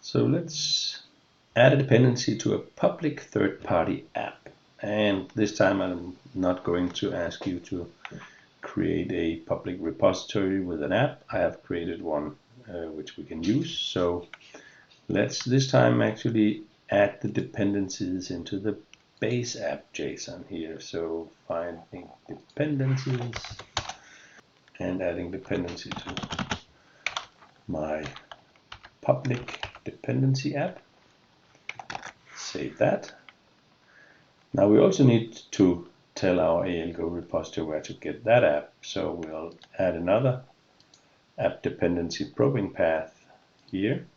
So let's add a dependency to a public third-party app. And this time I'm not going to ask you to create a public repository with an app. I have created one which we can use. So let's this time actually add the dependencies into the base app JSON here. So finding dependencies and adding dependency to my public dependency app. Save that. Now we also need to tell our ALGO repository where to get that app. So we'll add another app dependency probing path here.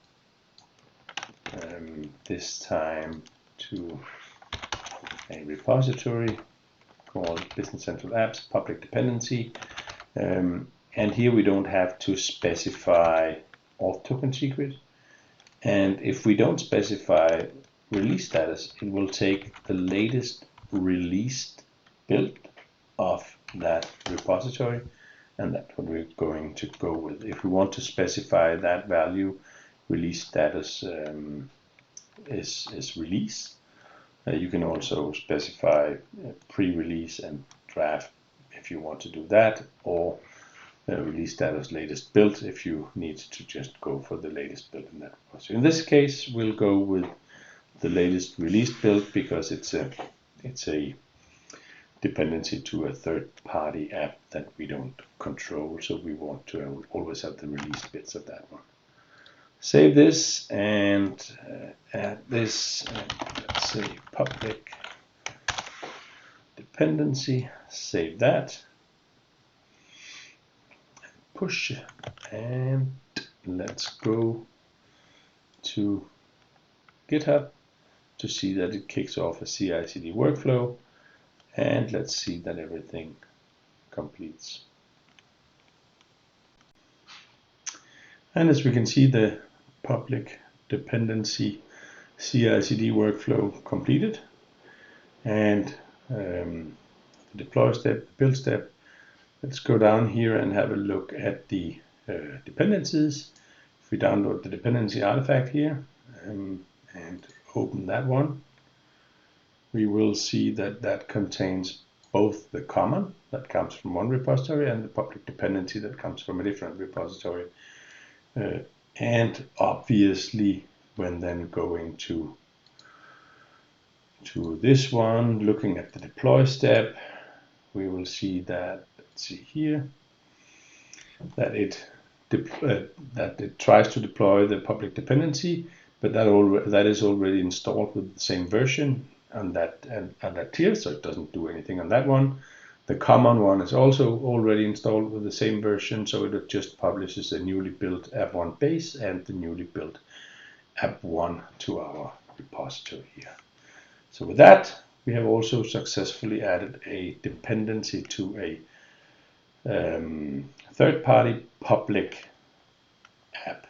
This time to a repository called Business Central Apps Public Dependency. And here we don't have to specify auth token secret. And if we don't specify release status, it will take the latest released build of that repository, and that's what we're going to go with. If we want to specify that value, release status is release. You can also specify pre-release and draft if you want to do that, or release status latest build if you need to just go for the latest build in that repository. In this case, we'll go with the latest released build because it's a dependency to a third-party app that we don't control, so we want to always have the released bits of that one. Save this and add this, let's say public dependency, save that, push, and let's go to GitHub to see that it kicks off a CI/CD workflow, and let's see that everything completes. And as we can see, the public dependency CI/CD workflow completed, and the deploy step, build step. Let's go down here and have a look at the dependencies. If we download the dependency artifact here and open that one, we will see that that contains both the common that comes from one repository and the public dependency that comes from a different repository. And obviously, when then going to this one, looking at the deploy step, we will see that, let's see here, that it tries to deploy the public dependency, but that is already installed with the same version on that tier, so it doesn't do anything on that one. The common one is also already installed with the same version, so it just publishes a newly built app1 base and the newly built app1 to our repository here. So with that, we have also successfully added a dependency to a third-party public app.